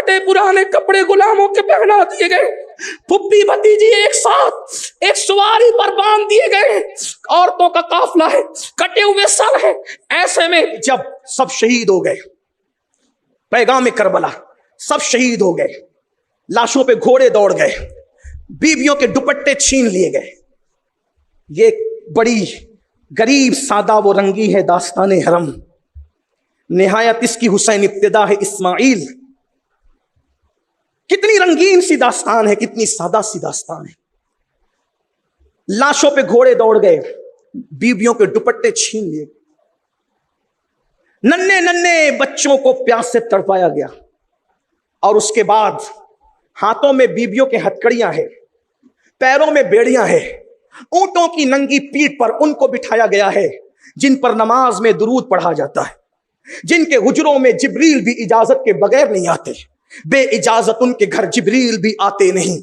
پھٹے پرانے کپڑے غلاموں کے پہنا دیے گئے، پھپھی بھتیجی ایک ساتھ ایک سواری پر باندھ دیے گئے، عورتوں کا قافلہ ہے، کٹے ہوئے سر ہے۔ ایسے میں جب سب شہید ہو گئے، پیغام کربلا، سب شہید ہو گئے، لاشوں پہ گھوڑے دوڑ گئے، بیویوں کے دوپٹے چھین لیے گئے۔ یہ بڑی غریب سادہ و رنگی ہے داستان حرم، نہایت اس کی حسین ابتدا ہے اسماعیل۔ کتنی رنگین سی داستان ہے، کتنی سادہ سی داستان ہے۔ لاشوں پہ گھوڑے دوڑ گئے، بیویوں کے دوپٹے چھین لیے، ننھے ننھے بچوں کو پیاس سے تڑپایا گیا، اور اس کے بعد ہاتھوں میں بیویوں کے ہتکڑیاں ہیں، پیروں میں بیڑیاں ہیں، اونٹوں کی ننگی پیٹھ پر ان کو بٹھایا گیا ہے جن پر نماز میں درود پڑھا جاتا ہے، جن کے حجروں میں جبریل بھی اجازت کے بغیر نہیں آتے، بے اجازت ان کے گھر جبریل بھی آتے نہیں۔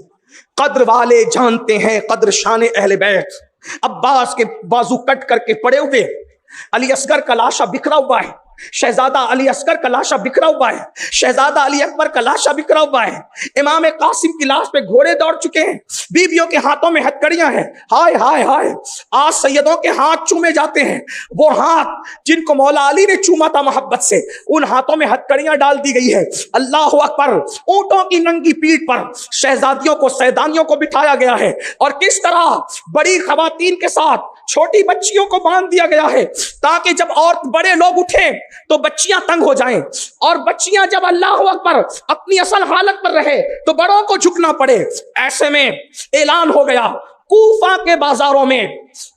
قدر والے جانتے ہیں قدر شان اہل بیت۔ عباس کے بازو کٹ کر کے پڑے ہوئے، علی اصغر کا لاشا بکھرا ہوا ہے، شہزادہ علی اصغر کا لاشا بکھرا ہوا ہے، شہزادہ علی اکبر کا لاشا بکھرا ہوا ہے، امام قاسم کی لاش پہ گھوڑے دوڑ چکے ہیں، بیویوں کے ہاتھوں میں ہتکڑیاں ہیں۔ ہائے ہائے ہائے، آج سیدوں کے ہاتھ چومے جاتے ہیں، وہ ہاتھ جن کو مولا علی نے چوما تھا محبت سے، ان ہاتھوں میں ہتکڑیاں ڈال دی گئی ہے۔ اللہ اکبر، اونٹوں کی ننگی پیٹھ پر شہزادیوں کو، سیدانیوں کو بٹھایا گیا ہے، اور کس طرح بڑی خواتین کے ساتھ چھوٹی بچیوں کو باندھ دیا گیا ہے تاکہ جب اور بڑے لوگ اٹھیں تو بچیاں تنگ ہو جائیں، اور بچیاں جب اللہ اکبر اپنی اصل حالت پر رہے تو بڑوں کو جھکنا پڑے۔ ایسے میں اعلان ہو گیا، کوفہ کے بازاروں میں،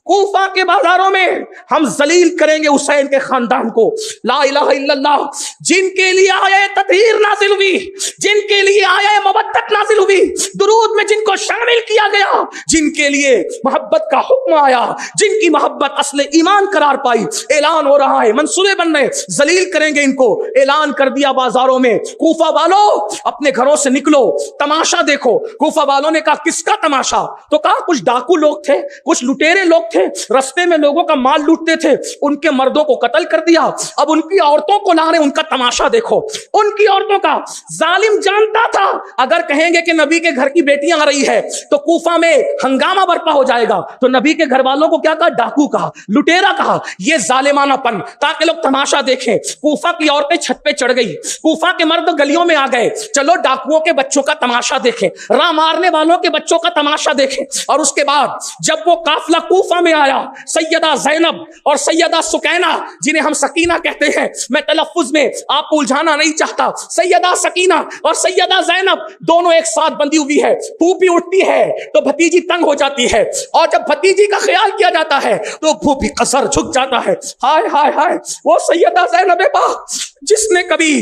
کوفہ کے بازاروں میں ہم ذلیل کریں گے حسین کے خاندان کو۔ لا الہ الا اللہ، جن کے لیے آیہ تطہیر نازل ہوئی، جن کے لیے آیہ مودت نازل ہوئی، درود میں جن کو شامل کیا گیا، جن کے لیے محبت کا حکم آیا، جن کی محبت اصل ایمان قرار پائی، اعلان ہو رہا ہے، منصورے بن رہے، ذلیل کریں گے ان کو۔ اعلان کر دیا بازاروں میں، کوفہ والوں اپنے گھروں سے نکلو، تماشا دیکھو۔ کوفہ والوں نے کہا کس کا تماشا؟ تو کہا کچھ ڈاکو لوگ تھے، کچھ لٹیرے لوگ تھے، رستے میں لوگوں کا مال لوٹتے تھے، ان کے مردوں کو قتل کر دیا، اب ان کی عورتوں کو لا رہے، ان کا تماشا دیکھو۔ ان کی عورتوں کا ظالم جانتا تھا اگر کہیں گے کہ نبی کے گھر کی بیٹیاں آ رہی ہے تو کوفہ میں ہنگامہ برپا ہو جائے گا، تو نبی کے گھر والوں کو کیا کہا؟ ڈاکو کہا، لٹیرا کہا، یہ ظالمانہ پن، تاکہ لوگ تماشا دیکھیں۔ کوفہ کی عورتیں چھت پہ چڑھ گئی، کوفہ کے مرد گلیوں میں آ گئے، چلو ڈاکوؤں کے بچوں کا تماشا دیکھیں، راہ مارنے والوں کے بچوں کا تماشا دیکھیں۔ اور اس کے بعد جب وہ قافلہ کوفہ میں آیا، سیدہ زینب اور سیدہ سکینہ، جنہیں ہم سکینہ کہتے ہیں، میں تلفظ میں آپ کو الجھانا نہیں چاہتا، سیدہ سکینہ اور سیدہ زینب دونوں ایک ساتھ بندھی ہوئی ہے، پھوپھی اٹھتی ہے تو بھتیجی تنگ ہو جاتی ہے، اور جب بھتیجی کا خیال کیا جاتا ہے تو پھوپھی کا سر جھک جاتا ہے۔ ہائے ہائے ہائے، وہ سیدہ زینب پاک جس نے کبھی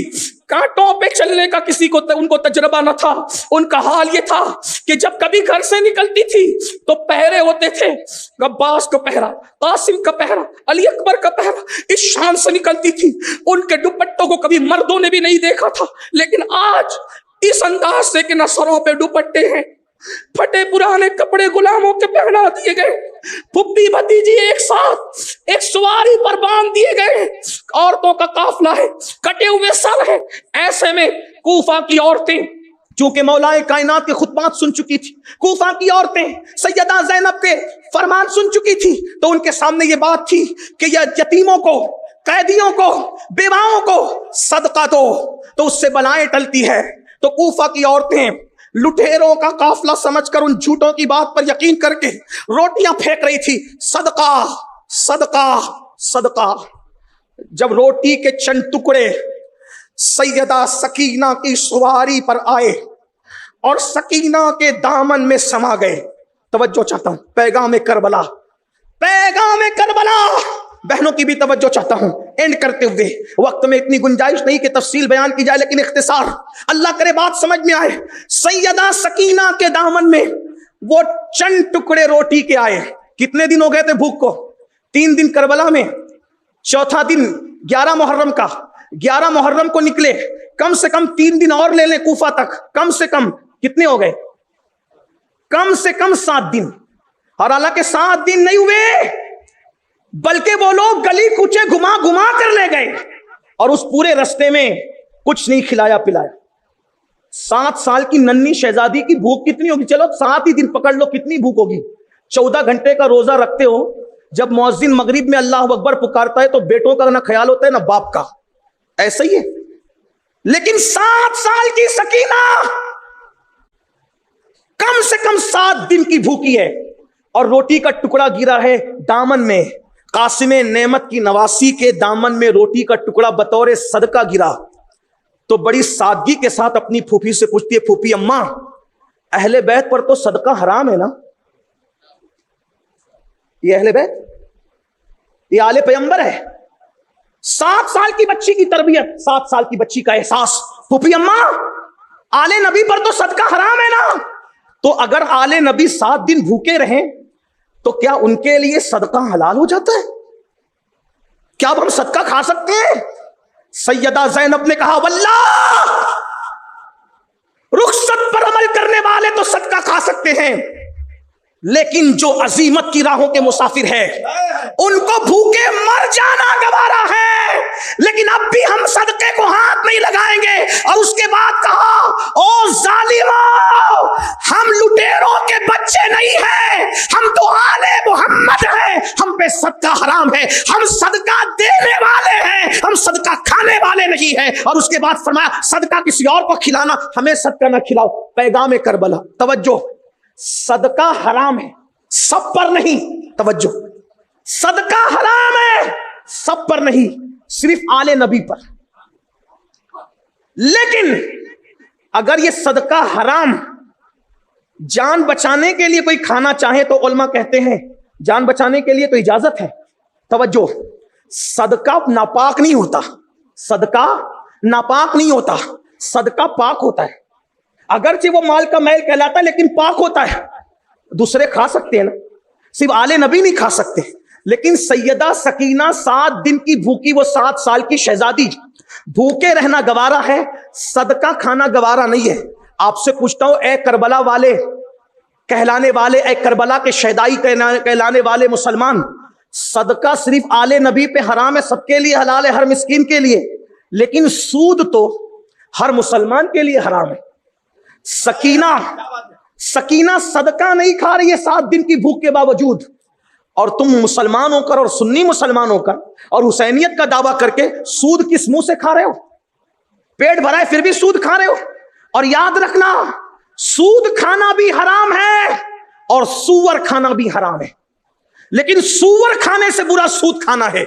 کانٹوں پہ چلنے کا کسی کو ان کو تجربہ نہ تھا، ان کا حال یہ تھا کہ جب کبھی گھر سے نکلتی تھی تو پہرے ہوتے تھے، عباس کا پہرا، قاسم کا پہرا، علی اکبر کا پہرا، اس شان سے نکلتی تھی، ان کے دوپٹوں کو کبھی مردوں نے بھی نہیں دیکھا تھا، لیکن آج اس انداز سے کہ نہ سروں پہ دوپٹے ہیں، پھٹے پرانے کپڑے غلاموں کے پہنا دیے گئے، پھپھی بھتیجی ایک ساتھ ایک سواری پر باندھ دیے گئے، عورتوں کا قافلہ ہے، کٹے ہوئے سر ہے۔ ایسے میں کوفہ کی عورتیں چونکہ مولائے کائنات کے خطبات سن چکی تھی، کوفہ کی عورتیں سیدہ زینب کے فرمان سن چکی تھی، تو ان کے سامنے یہ بات تھی کہ یہ یتیموں کو، قیدیوں کو، بیواؤں کو صدقہ دو تو اس سے بلائیں ٹلتی ہے۔ تو کوفہ کی عورتیں لٹیروں کا قافلہ سمجھ کر ان جھوٹوں کی بات پر یقین کر کے روٹیاں پھینک رہی تھی، صدقہ صدقہ صدقہ۔ جب روٹی کے چند ٹکڑے سیدہ سکینہ کی سواری پر آئے اور سکینہ کے دامن میں سما گئے، توجہ چاہتا ہوں، پیغام کربلا، پیغام کربلا، بہنوں کی بھی توجہ چاہتا ہوں۔ اینڈ کرتے ہوئے وقت میں اتنی گنجائش نہیں کہ تفصیل بیان کی جائے، لیکن اختصار، اللہ کرے بات سمجھ میں آئے۔ سیدہ سکینہ کے دامن میں وہ چند ٹکڑے روٹی کے آئے۔ کتنے دن ہو گئے تھے بھوک کو؟ 3 دن کربلا میں، چوتھا دن 11 محرم کا، 11 محرم کو نکلے، کم سے کم 3 دن اور لے لیں کوفہ تک، کم سے کم کتنے ہو گئے؟ کم سے کم 7 دن۔ اور حالانکہ 7 دن نہیں ہوئے، بلکہ وہ لوگ گلی کوچے گھما گھما کر لے گئے، اور اس پورے رستے میں کچھ نہیں کھلایا پلایا۔ 7 साल की नन्ही शहजादी की भूख कितनी होगी? चलो 7 ही दिन पकड़ लो, कितनी भूख होगी? 14 घंटे का रोजा रखते हो, जब मुअज्जिन मगरिब में अल्लाह अकबर पुकारता है तो बेटों का ना ख्याल होता है ना बाप का, ऐसा ही है। लेकिन 7 साल की सकीना कम से कम 7 दिन की भूखी है और रोटी का टुकड़ा गिरा है दामन में, कासिमे नेमत की नवासी के दामन में रोटी का टुकड़ा बतौर सदका गिरा, तो बड़ी सादगी के साथ अपनी फूफी से पूछती है, फूफी अम्मा, अहले बैत पर तो सदका हराम है ना? ये अहले बैत, ये आले पैगंबर है। 7 साल की बच्ची की तरबियत, 7 साल की बच्ची का एहसास, फूफी अम्मा आले नबी पर तो सदका हराम है ना? तो अगर आले नबी 7 दिन भूखे रहें तो क्या उनके लिए सदका हलाल हो जाता है? क्या अब हम सदका खा सकते हैं? सैयदा ज़ैनब ने कहा, वल्लाह रुखसत पर अमल करने वाले तो सदका खा सकते हैं, लेकिन जो अजीमत की राहों के मुसाफिर है उनको भूखे मर जाना गवारा है। लेकिन अब भी हम सदके को हाथ नहीं लगाएंगे। और उसके बाद कहा, ओ जालिमों, हम लुटेरों के बच्चे नहीं हैं, हम तो आले मोहम्मद हैं, हम पे सदका हराम है, हम सदका देने वाले हैं, हम सदका खाने वाले नहीं हैं। और उसके बाद फरमाया, सदका किसी और को खिलाना, हमें सदका ना खिलाओ। पैगाम करबला, तवज्जो, सदका हराम है, सब पर नहीं। तवज्जो, सदका हराम है, सब पर नहीं, सिर्फ आले नबी पर। लेकिन अगर ये सदका हराम जान बचाने के लिए कोई खाना चाहे तो उलमा कहते हैं जान बचाने के लिए तो इजाजत है। तवज्जो, सदका नापाक नहीं होता, सदका नापाक नहीं होता, सदका पाक होता है। अगरचे वो माल का मैल कहलाता है लेकिन पाक होता है। दूसरे खा सकते हैं ना, सिर्फ आले नबी नहीं खा सकते। लेकिन सैयदा सकीना 7 दिन की भूखी, वो 7 साल की शहजादी, भूखे रहना गवारा है, सदका खाना गवारा नहीं है। आपसे पूछता हूं, ए करबला वाले कहलाने वाले, ए करबला के शहदाई कहलाने वाले मुसलमान, सदका सिर्फ आले नबी पे हराम है, सबके लिए हलाल है, हर मिस्कीन के लिए, लेकिन सूद तो हर मुसलमान के लिए हराम है। सकीना सदका नहीं खा रही है 7 दिन की भूख के बावजूद, और तुम मुसलमान होकर और सुन्नी मुसलमान होकर और हुसैनियत का दावा करके सूद किस मुंह से खा रहे हो? पेट भरा है फिर भी सूद खा रहे हो। और याद रखना, सूद खाना भी हराम है और सूअर खाना भी हराम है, लेकिन सूअर खाने से बुरा सूद खाना है।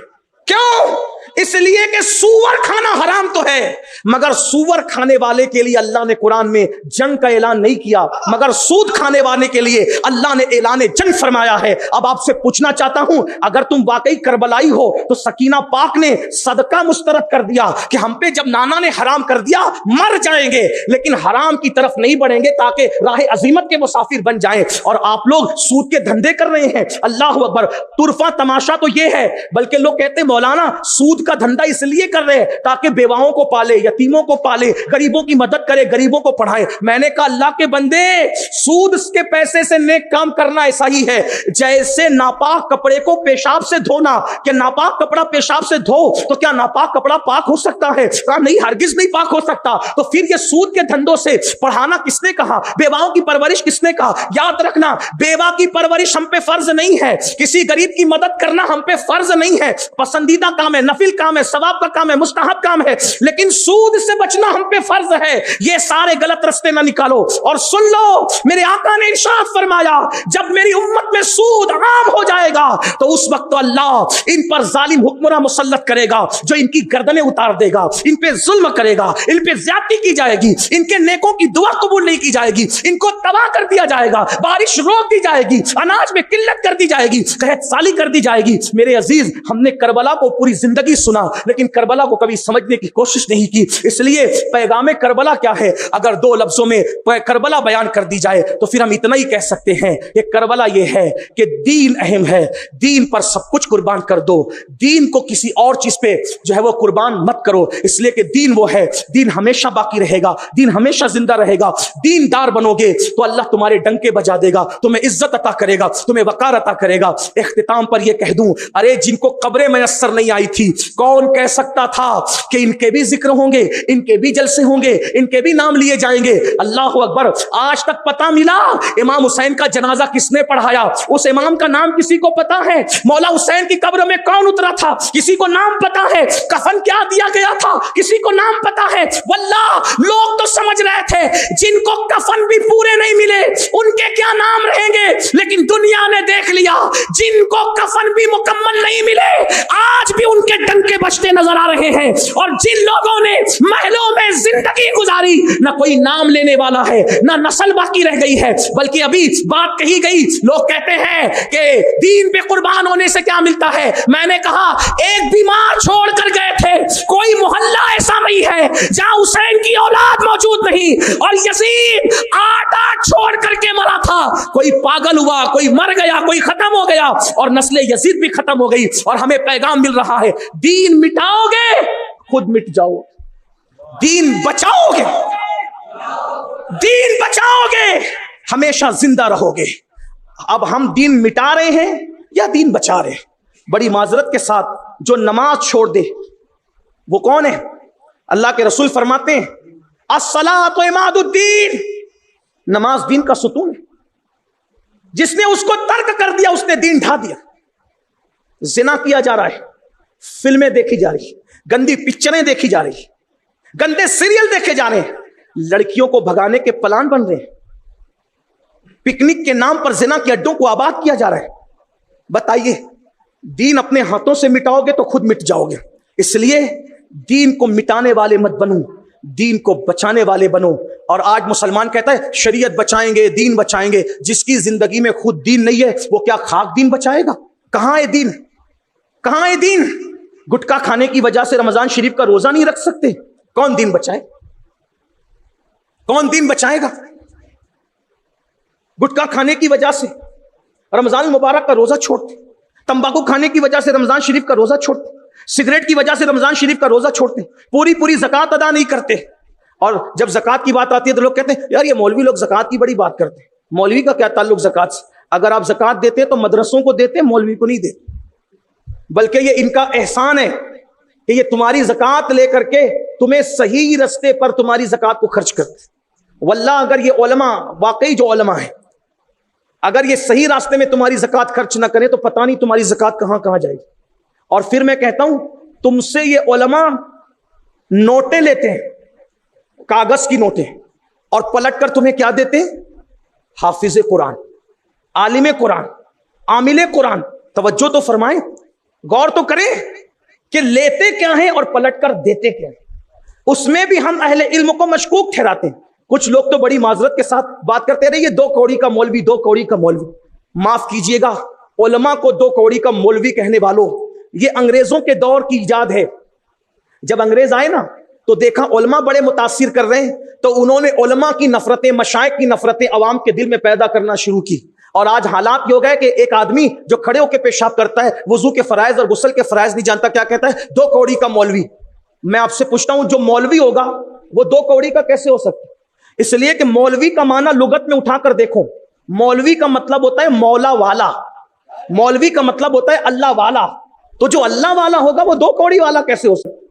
क्यों? इसलिए कि सूअर खाना हराम तो है, मगर सूअर खाने वाले के लिए अल्लाह ने कुरान में जंग का ऐलान नहीं किया, मगर सूद खाने वाले के लिए अल्लाह ने ऐलान जंग फरमाया है। अब आपसे पूछना चाहता हूं, अगर तुम वाकई करबलाई हो तो सकीना पाक ने सदका मुस्तरद कर दिया कि हम पे जब नाना ने हराम कर दिया मर जाएंगे, लेकिन हराम की तरफ नहीं बढ़ेंगे ताकि राह अजीमत के मुसाफिर बन जाएं। और आप लोग सूद के धंधे कर रहे हैं, अल्लाह अकबर। तुरफा तमाशा तो ये है, बल्कि लोग कहते हैं मौलाना सूद का धंधा इसलिए कर रहे हैं ताकि बेवाओं को पाले, यतीमों को पाले, गरीबों की मदद करे, गरीबों को पढ़ाए। मैंने कहा अल्लाह के बंदे, सूद के पैसे से नेक काम करना ऐसा ही है जैसे नापाक कपड़े को पेशाब से धोना। कि नापाक कपड़ा पेशाब से धो तो क्या नापाक कपड़ा पाक हो सकता है? नहीं, हरगिज नहीं पाक हो सकता। तो फिर ये सूद के धंधों से पढ़ाना किसने कहा? बेवाओं की परवरिश किसने कहा? याद रखना, बेवा की परवरिश हम पे फर्ज नहीं है, किसी गरीब की मदद करना हम पे फर्ज नहीं है, पसंदीदा काम है, नफिल काम है, सवाब का काम है, मुस्तहब काम है, लेकिन सूद से बचना हम पे फर्ज है। ये सारे गलत रास्ते ना निकालो। और सुन लो, मेरे आका ने इरशाद फरमाया, जब मेरी उम्मत में सूद आम हो जाएगा तो उस वक्त तो अल्लाह इन पर जालिम हुक्मरां मुसल्लत करेगा जो इनकी गर्दनें उतार देगा, इन पे जुल्म करेगा, इन पे ज्यादती की जाएगी, इनके नेकों की दुआ कबूल नहीं की जाएगी, इनको तबाह कर दिया जाएगा, बारिश रोक दी जाएगी, अनाज में किल्लत कर दी जाएगी, कहत साली कर दी जाएगी। मेरे अजीज, हमने करबला को पूरी जिंदगी सुना लेकिन करबला को कभी समझने की कोशिश नहीं की। इसलिए पैगाम करबला क्या है? अगर 2 लफ्जों में करबला बयान कर दी जाए तो फिर हम इतना ही कह सकते हैं कि करबला यह है कि दीन अहम है, दीन पर सब कुछ कुर्बान कर दो, दीन को किसी और चीज पे जो है वो कुर्बान मत करो, इसलिए कि दीन वो है, दीन हमेशा बाकी रहेगा, दीन हमेशा जिंदा रहेगा। दीनदार बनोगे तो अल्लाह तुम्हारे डंके बजा देगा, तुम्हें इज्जत अता करेगा, तुम्हें वकार अता करेगा। इख्तिताम पर यह कह दूं, अरे जिनको कब्रें मयस्सर नहीं आई थी, कौन कह सकता था कि इनके भी जिक्र होंगे, इनके भी जलसे होंगे, इनके भी नाम लिए जाएंगे। अल्लाह अकबर। आज तक पता मिला इमाम हुसैन का जनाजा किसने पढ़ाया, उस इमाम का नाम किसी को पता है? मौला हुसैन की कब्र में कौन उतरा था, किसी को नाम पता है? कफन क्या दिया गया था, किसी को नाम पता है? वल्लाह लोग तो समझ रहे थे जिनको कफन भी पूरे नहीं मिले उनके क्या नाम रहेंगे, लेकिन दुनिया ने देख लिया जिनको कफन भी मुकम्मल नहीं मिले आज भी उनके डंके बजते नजर आ रहे हैं। और जिन लोगों ने महलों में जिंदगी गुजारी, ना कोई नाम लेने वाला है, ना नस्ल बाकी रह गई है, बल्कि अभी बात कही गई, लोग कहते हैं कि दीन पे कुर्बान होने से क्या मिलता है। मैंने कहा एक बीमार छोड़ कर गए थे, कोई मोहल्ला ऐसा नहीं है जहां हुसैन की औलाद मौजूद नहीं, और यजीद 8 छोड़ करके मरा था। कोई पागल हुआ, कोई मर गया, कोई खत्म हो गया, और नस्ल यजीद भी खत्म हो गई। और हमें पैगाम मिल रहा है, दीन मिटाओगे खुद मिट जाओ, दीन बचाओगे, दीन बचाओगे हमेशा जिंदा रहोगे। अब हम दीन मिटा रहे हैं या दीन बचा रहे हैं? बड़ी माजरत के साथ जो नमाज छोड़ दे वो कौन है? अल्लाह के रसूल फरमाते हैं अस्सलातु इमादुद्दीन, नमाज दीन का सुतून है। जिसने उसको तर्क कर दिया उसने दीन ढा दिया। जिना किया जा रहा है, फिल्में देखी जा रही, गंदी पिक्चरें देखी जा रही, गंदे सीरियल देखे जा रहे हैं, लड़कियों को भगाने के प्लान बन रहे हैं, पिकनिक के नाम पर जिना के अड्डों को आबाद किया जा रहा है। बताइए, दीन अपने हाथों से मिटाओगे तो खुद मिट जाओगे। इसलिए दीन को मिटाने वाले मत बनो, दीन को बचाने वाले बनो। और आज मुसलमान कहता है शरीयत बचाएंगे, दीन बचाएंगे। जिसकी जिंदगी में खुद दीन नहीं है वो क्या खाक दीन बचाएगा? कहां है दीन, कहां है दीन? गुटखा खाने की वजह से रमजान शरीफ का रोजा नहीं रख सकते, कौन दीन बचाए? कौन दीन बचाएगा? गुटखा खाने की वजह से रमजान मुबारक का रोजा छोड़ते, तंबाकू खाने की वजह से रमजान शरीफ का रोजा छोड़ते, सिगरेट की वजह से रमजान शरीफ का रोजा छोड़ते, पूरी ज़कात अदा नहीं करते। और जब ज़कात की बात आती है तो लोग कहते हैं यार ये मौलवी लोग ज़कात की बड़ी बात करते हैं। मौलवी का क्या ताल्लुक ज़कात से? अगर आप ज़कात देते तो मदरसों को देते, मौलवी को नहीं देते। बल्कि ये इनका एहसान है कि ये तुम्हारी ज़कात लेकर के तुम्हें सही रास्ते पर तुम्हारी ज़कात को खर्च करते। वल्लाह अगर ये उलमा, वाकई जो उलमा है, अगर ये सही रास्ते में तुम्हारी ज़कात खर्च ना करें तो पता नहीं तुम्हारी ज़कात कहां कहां जाएगी। और फिर मैं कहता हूं तुमसे ये उलमा नोटें लेते हैं, कागज की नोटें, और पलट कर तुम्हें क्या देते हैं? हाफिज कुरान, आलिम कुरान, आमिल कुरान। तवज्जो तो फरमाएं, गौर तो करें कि लेते क्या हैं और पलट कर देते क्या हैं। उसमें भी हम अहले इल्म को मशकूक ठहराते हैं। कुछ लोग तो बड़ी माजरत के साथ बात करते रहे, ये 2 कौड़ी का मौलवी, 2 कौड़ी का मौलवी। माफ कीजिएगा, उलमा को 2 कौड़ी का मौलवी कहने वालों, ये अंग्रेजों के दौर की इजाद है। जब अंग्रेज आए ना तो देखा उलमा बड़े मुतासिर कर रहे हैं, तो उन्होंने उलमा की नफरतें, मशाइख की नफरतें अवाम के दिल में पैदा करना शुरू की। और आज हालात ये हो गए कि एक आदमी जो खड़े होकर पेशाब करता है, वुजू के फराइज और गुस्ल के फराइज नहीं जानता, क्या कहता है? 2 कौड़ी का मौलवी। मैं आपसे पूछता हूं, जो मौलवी होगा वो 2 कौड़ी का कैसे हो सकता है? इसलिए कि मौलवी का माना लुगत में उठाकर देखो, मौलवी का मतलब होता है मौला वाला, मौलवी का मतलब होता है अल्लाह वाला। तो जो अल्लाह वाला होगा वो 2 कौड़ी वाला कैसे हो सकता?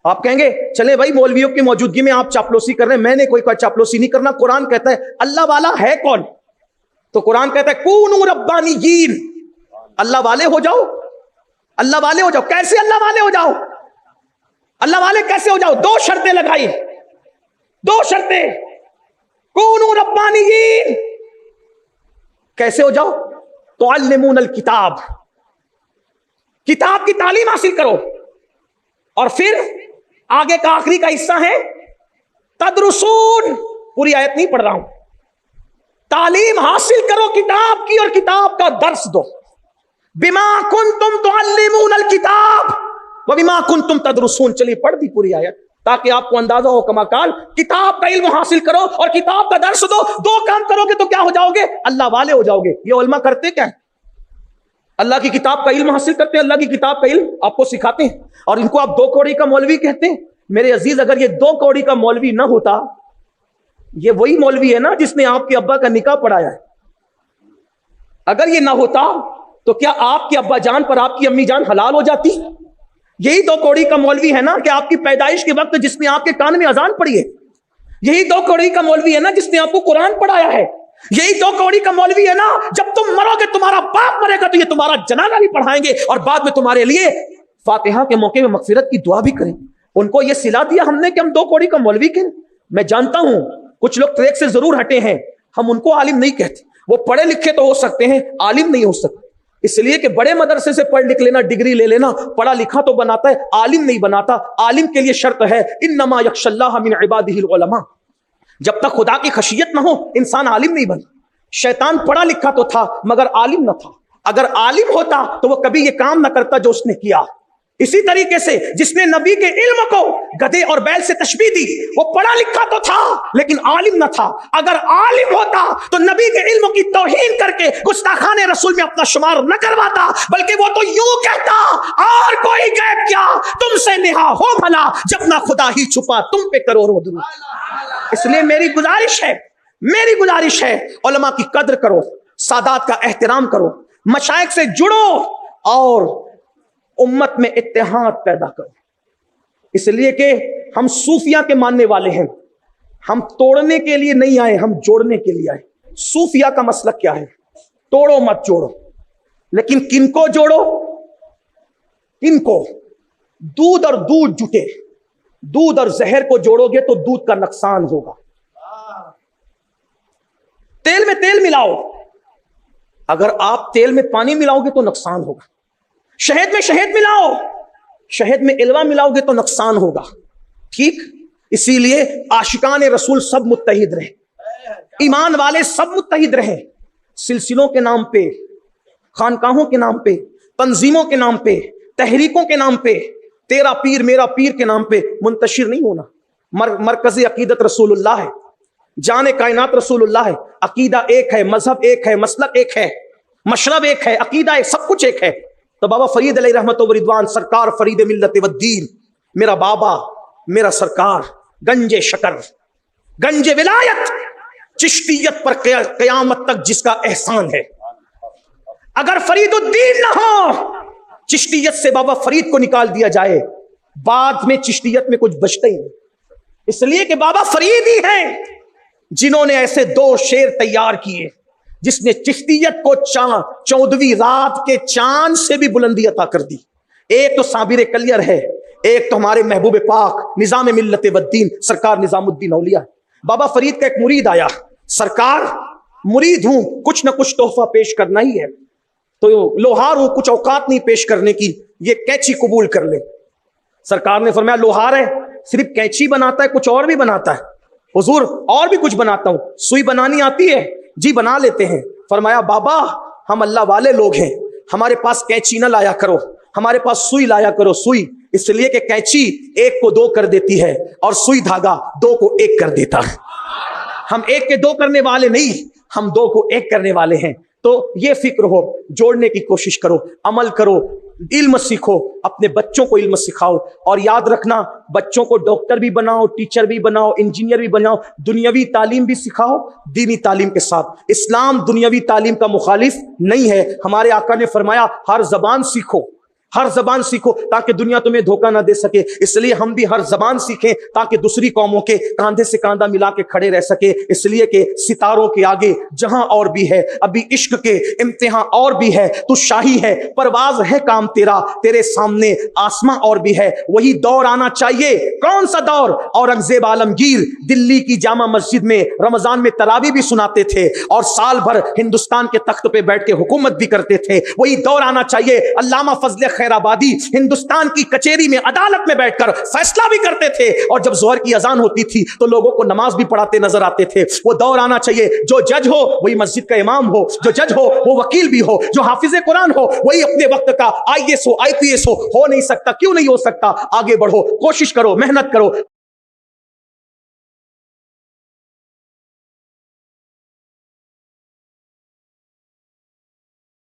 आप कहेंगे चले भाई मौलवियों की मौजूदगी में आप चापलूसी कर रहे हैं। मैंने कोई चापलूसी नहीं करना। कुरान कहता है अल्लाह वाला है कौन? तो कुरान कहता है कूनू रब्बानियीन, अल्लाह वाले हो जाओ, अल्लाह वाले हो जाओ। कैसे अल्लाह वाले हो जाओ? अल्लाह वाले कैसे हो जाओ? 2 शर्तें लगाई, 2 शर्तें। कूनू रब्बानियीन, कैसे हो जाओ? तो अल्लिमूनल किताब, किताब की तालीम हासिल करो। और फिर आगे का आखिरी का हिस्सा है तदरुसून, पूरी आयत नहीं पढ़ रहा हूं। तालीम हासिल करो किताब की और किताब का दर्स दो। बिमा कुंतुम तुअल्लिमूनल किताब व बिमा कुंतुम तदरुसून। चलिए पढ़ दी पूरी आयत ताकि आपको अंदाजा हो कमाकाल। किताब का इल्म हासिल करो और किताब का दर्स दो। 2 काम करोगे तो क्या हो जाओगे? अल्लाह वाले हो जाओगे। ये उलमा करते क्या है? अल्लाह की किताब का इल्म हासिल करते हैं, अल्लाह की किताब का इल्म आपको सिखाते हैं, और इनको आप 2 कौड़ी का मौलवी कहते हैं। मेरे अजीज, अगर ये 2 कौड़ी का मौलवी ना होता, ये वही मौलवी है ना जिसने आपके अब्बा का निकाह पढ़ाया है। अगर ये ना होता तो क्या आपके अब्बा जान पर आपकी अम्मी जान हलाल हो जाती? یہی دو کوڑی کا مولوی ہے نا کہ آپ کی پیدائش کے وقت جس نے آپ کے کان میں اذان پڑھی ہے. یہی دو کوڑی کا مولوی ہے نا جس نے آپ کو قرآن پڑھایا ہے. یہی دو کوڑی کا مولوی ہے نا جب تم مرو گے تمہارا باپ مرے گا تو یہ تمہارا جنازہ بھی پڑھائیں گے اور بعد میں تمہارے لیے فاتحہ کے موقع میں مغفرت کی دعا بھی کریں. ان کو یہ صلہ دیا ہم نے کہ ہم دو کوڑی کا مولوی کے. میں جانتا ہوں کچھ لوگ ٹریک سے ضرور ہٹے ہیں, ہم ان کو عالم نہیں کہتے. وہ پڑھے لکھے تو ہو سکتے ہیں, عالم نہیں ہو سکتے. اس لیے کہ بڑے مدرسے سے پڑھ لکھ لینا, ڈگری لے لینا, پڑھا لکھا تو بناتا ہے, عالم نہیں بناتا. عالم کے لیے شرط ہے انما یخشی اللہ من عبادہ العلماء. جب تک خدا کی خشیت نہ ہو انسان عالم نہیں بنتا. شیطان پڑھا لکھا تو تھا مگر عالم نہ تھا. اگر عالم ہوتا تو وہ کبھی یہ کام نہ کرتا جو اس نے کیا. اسی طریقے سے جس نے نبی کے علم کو گدھے اور بیل سے تشبیہ دی وہ پڑھا لکھا تو تھا لیکن عالم نہ تھا. اگر عالم ہوتا تو نبی کے علم کی توہین کر کے گستاخان رسول میں اپنا شمار نہ کرواتا, بلکہ وہ تو یوں کہتا اور کوئی غیب کیا تم سے نہا ہو بھلا جب نہ خدا ہی چھپا تم پہ کروڑوں درود. اس لیے میری گزارش ہے علماء کی قدر کرو, سادات کا احترام کرو, مشائخ سے جڑو اور امت میں اتحاد پیدا کرو. اس لیے کہ ہم صوفیہ کے ماننے والے ہیں, ہم توڑنے کے لیے نہیں آئے, ہم جوڑنے کے لیے آئے. صوفیہ کا مسلک کیا ہے؟ توڑو مت جوڑو. لیکن کن کو جوڑو؟ کن کو؟ دودھ اور دودھ جٹے. دودھ اور زہر کو جوڑو گے تو دودھ کا نقصان ہوگا. تیل میں تیل ملاؤ, اگر آپ تیل میں پانی ملاؤ گے تو نقصان ہوگا. شہد میں شہد ملاؤ, شہد میں الوا ملاؤ گے تو نقصان ہوگا. ٹھیک, اسی لیے عاشقان رسول سب متحد رہے, ایمان والے سب متحد رہے. سلسلوں کے نام پہ, خانقاہوں کے نام پہ, تنظیموں کے نام پہ, تحریکوں کے نام پہ, تیرا پیر میرا پیر کے نام پہ منتشر نہیں ہونا. مرکز عقیدت رسول اللہ ہے, جان کائنات رسول اللہ ہے. عقیدہ ایک ہے, مذہب ایک ہے, مسلک ایک ہے, مشرب ایک ہے, عقیدہ ایک, سب کچھ ایک ہے. تو بابا فرید علیہ رحمت و رضوان سرکار فرید ملت و الدین, میرا بابا میرا سرکار, گنج شکر, گنج ولایت, چشتیت پر قیامت تک جس کا احسان ہے. اگر فرید الدین نہ ہو, چشتیت سے بابا فرید کو نکال دیا جائے, بعد میں چشتیت میں کچھ بچتا ہی نہیں. اس لیے کہ بابا فرید ہی ہیں جنہوں نے ایسے دو شیر تیار کیے جس نے چشتیت کو 14ویں رات کے چاند سے بھی بلندی عطا کر دی. ایک تو صابر کلیر ہے, ایک تو ہمارے محبوب پاک نظام ملت و الدین سرکار نظام الدین اولیاء. بابا فرید کا ایک مرید آیا, سرکار مرید ہوں, کچھ نہ کچھ تحفہ پیش کرنا ہی ہے, تو لوہار ہوں, کچھ اوقات نہیں پیش کرنے کی, یہ کینچی قبول کر لے. سرکار نے فرمایا لوہار ہے, صرف کینچی بناتا ہے, کچھ اور بھی بناتا ہے؟ حضور اور بھی کچھ بناتا ہوں. سوئی بنانی آتی ہے؟ جی بنا لیتے ہیں. فرمایا بابا ہم اللہ والے لوگ ہیں, ہمارے پاس کینچی نہ لایا کرو, ہمارے پاس سوئی لایا کرو. سوئی اس لیے کہ کینچی ایک کو دو کر دیتی ہے اور سوئی دھاگا دو کو ایک کر دیتا ہے. ہم ایک کے دو کرنے والے نہیں, ہم دو کو ایک کرنے والے ہیں. تو یہ فکر ہو, جوڑنے کی کوشش کرو, عمل کرو, علم سیکھو, اپنے بچوں کو علم سکھاؤ. اور یاد رکھنا بچوں کو ڈاکٹر بھی بناؤ, ٹیچر بھی بناؤ, انجینئر بھی بناؤ, دنیاوی تعلیم بھی سکھاؤ دینی تعلیم کے ساتھ. اسلام دنیاوی تعلیم کا مخالف نہیں ہے. ہمارے آقا نے فرمایا ہر زبان سیکھو, ہر زبان سیکھو تاکہ دنیا تمہیں دھوکہ نہ دے سکے. اس لیے ہم بھی ہر زبان سیکھیں تاکہ دوسری قوموں کے کاندھے سے کاندھا ملا کے کھڑے رہ سکے. اس لیے کہ ستاروں کے آگے جہاں اور بھی ہے, ابھی عشق کے امتحان اور بھی ہے. تو شاہی ہے, پرواز ہے کام تیرا, تیرے سامنے آسماں اور بھی ہے. وہی دور آنا چاہیے. کون سا دور؟ اورنگزیب عالمگیر دلی کی جامع مسجد میں رمضان میں تراویح بھی سناتے تھے اور سال بھر ہندوستان کے تخت پہ بیٹھ کے حکومت بھی کرتے تھے. وہی دور آنا چاہیے. علامہ فضل خیر آبادی ہندوستان کی کچہری میں عدالت میں بیٹھ کر فیصلہ بھی کرتے تھے اور جب ظہر کی اذان ہوتی تھی تو لوگوں کو نماز بھی پڑھاتے نظر آتے تھے. وہ دور آنا چاہیے. جو جج ہو وہی مسجد کا امام ہو, جو جج ہو وہ وکیل بھی ہو, جو حافظ قرآن ہو وہی اپنے وقت کا IAS ہو, IPS ہو نہیں سکتا. کیوں نہیں ہو سکتا؟ آگے بڑھو, کوشش کرو, محنت کرو.